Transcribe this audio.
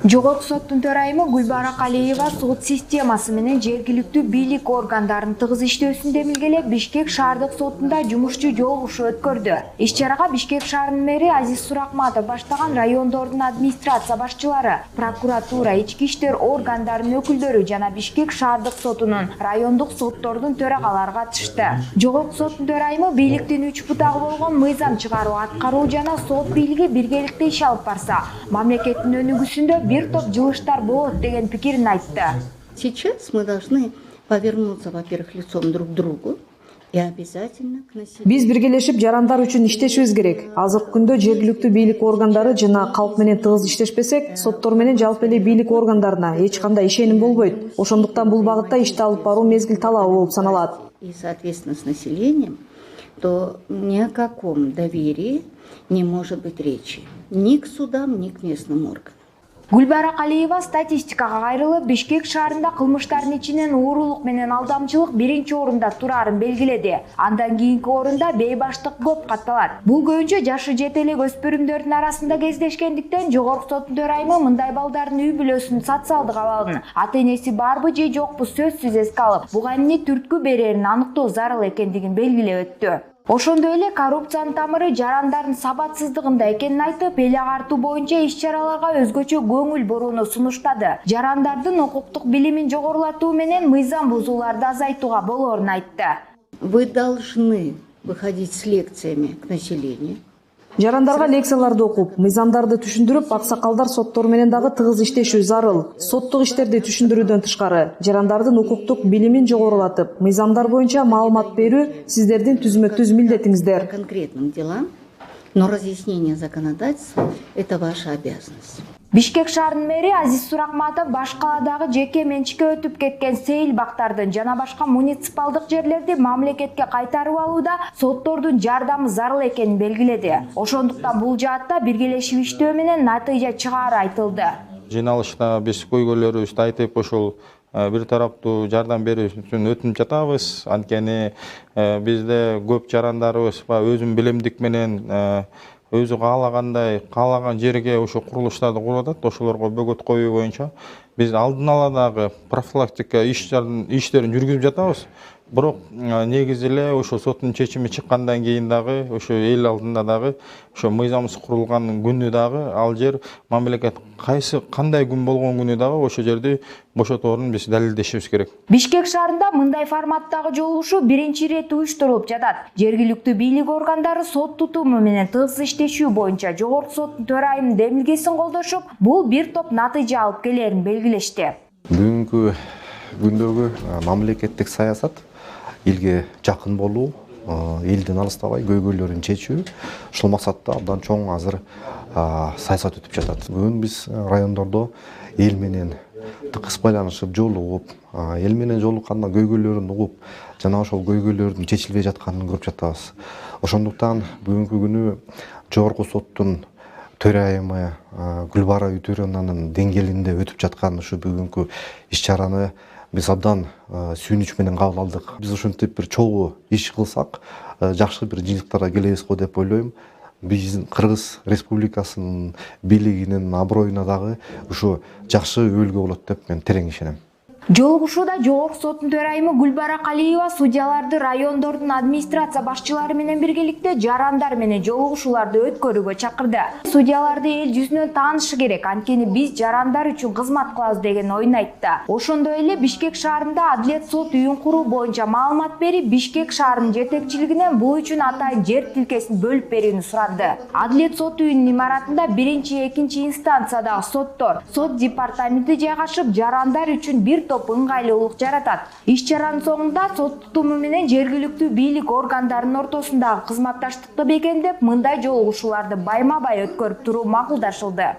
Жогорку соттун төрайымы Гүлбара Калиева сот системасы менен жергиликтүү бийлик органдарынын тыгыз иштөөсүн демилгелеп, Бишкек шаардык сотунда жумушчу жолугушуу өткөрдү. Иш-чарага Бишкек шаарынын мэри Азиз Суракматов баштаган райондордун администрация башчылары, прокуратура, ички иштер органдарынын өкүлдөрү жана Бишкек шаардык сотунун райондук соттордун төрагалары катышты. Жогорку соттун төрайымы бийликтин 3 бутагы болгон мыйзам чыгаруу, аткаруу жана сот бийлиги биргеликте иш алып барса, мамлекеттин өнүгүүсүндө бир топ жылыштар болот деген пикирин айтты. Сейчас мы должны повернуться, во-первых, лицом друг к другу и обязательно к населению. Биз биргелешип жарандар үчүн иштешибиз керек. Азыркы күндө жергиликтүү бийлик органдары жана калк менен тыгыз иштешпесек, соттор менен жалпы эле бийлик органдарына эч кандай ишеним болбойт. Ошондуктан бул багытта ишти алып баруу мезгил талабы болуп саналат. И, соответственно, с населением, то ни о каком доверии не может быть речи. Ни к судам, ни к местным органам. Гүлбара Калиева статистикага кайрылып, Бишкек шаарында кылмыштардын ичинен уурулук менен алдамчылык биринчи орунда турарын белгиледи. Андан кийинки орунда бейбаштык көп катталат. Бул көбүнчө жашы жете элек өспүрүмдөрдүн арасында кездешкендиктен Жогорку соттун төрайымы мындай балдардын үй бүлөсүнүн социалдык абалын, ата-энеси барбы же жокпу сөзсүз эске алып, буга эмне түрткү берерин аныктоо зарыл экендигин белгилеп өттү. Ошондой эле коррупциянын тамыры жарандардын сабатсыздыгында экенин айтып, эл агартуу боюнча иш-чараларга өзгөчө көңүл бурууну сунуштады. Жарандардын укуктук билимин жогорулатуу менен мыйзам бузууларды азайтууга болоорун айтты. Вы должны выходить с лекциями к населению. Жарандарга лекцияларды окуп, мыйзамдарды түшүндүрүп, аксакалдар соттор менен дагы тыгыз иштешүү зарыл. Соттук иштерди түшүндүрүүдөн тышкары, жарандардын укуктук билимин жогорулатып, мыйзамдар боюнча маалымат берүү сиздердин түзмө-түз милдетиңиздер. По конкретным делам, но разъяснение законодательства – это ваша обязанность. Бишкек шаарынын мэри Азиз Суракматов баш каладагы жеке менчикке өтүп кеткен сейил бактардын жана башка муниципалдык жерлерди мамлекетке кайтарып алууда соттордун жардамы зарыл экенин белгиледи. Ошондуктан бул жаатта биргелешип иштөө менен натыйжа чыгаары айтылды. Жиналышта биз көйгөйлөрүбүздү айтып, ошол бир тараптуу жардам берүү үчүн өтүнүп жатабыз. Анткени бизде көп жарандарыбыз өзүн билимдик менен өзү каалаган жерге ошо курулуштарды куруп атат. Ошолорго бөгөт коюу боюнча биз алдын ала дагы профилактика иштерин жүргүзүп жатабыз. Бирок негизи эле ошо соттун чечими чыккандан кийин дагы ошо эл алдында дагы ошо мыйзамсыз курулган күнү дагы ал жер мамлекет кандай күн болгон күнү дагы ошо жерди бошоторун биз далилдешибиз керек. Бишкек шаарында мындай форматтагы жолугушуу биринчи ирет уюштурулуп жатат. Жергиликтүү бийлик органдары сот тутуму менен тыгыз иштешүү боюнча Жогорку соттун төрайымынын демилгесин колдошуп, бул бир топ натыйжа алып келерин белгилешти. Бүгүнкү күндөгү мамлекеттик саясат элге жакын болуу, элден алыстабай көйгөйлөрүн чечүү, ушул максатта абдан чоң азыр саясат өтүп жатат. Бүгүн биз райондордо эл менен тыкыз байланышып, жолугуп, эл менен жолукканда көйгөйлөрүн угуп, жана ошол көйгөйлөрдүн чечилбей жатканын көрүп жатабыз. Ошондуктан бүгүнкү күнү Жогорку соттун төрайымы Гүлбара Үтөрөнанын деңгээлинде өтүп жаткан ушу бүгүнкү иш-чараны биз абдан сүйүнүч менен кабыл алдык. Биз ушинтип бир чогуу иш кылсак, жакшы бир жыйынтыктарга келебиз го деп ойлойм. Биздин Кыргыз Республикасынын бийлигинин аброюна дагы ушу жакшы өбөлгө болот деп мен терең ишенем. Жолугушууда Жогорку соттун төрайымы Гүлбара Калиева судьяларды райондордун администрация башчылары менен биргеликте жарандар менен жолугушууларды өткөрүүгө чакырды. Судьяларды эл жүзүнөн таанышы керек, анткени биз жарандар үчүн кызмат кылабыз деген оюн айтты. Ошондой эле Бишкек шаарында Адилет сот үйүн куруу боюнча маалымат берип, Бишкек шаарынын жетекчилигинен бул үчүн атайын жер тилкесин бөлүп берүүнү сурады. Адилет сот үйүнүн имаратында биринчи, экинчи инстанциядагы соттор, сот департаменти жайгашып, жарандар үчүн бир топ ыңгайлуулук жаратат. Иш-чаранын соңунда сот тутуму менен жергиликтүү бийлик органдарынын ортосундагы кызматташтыкты бекемдеп, мындай жолугушууларды байма-бай өткөрүп туруу макулдашылды.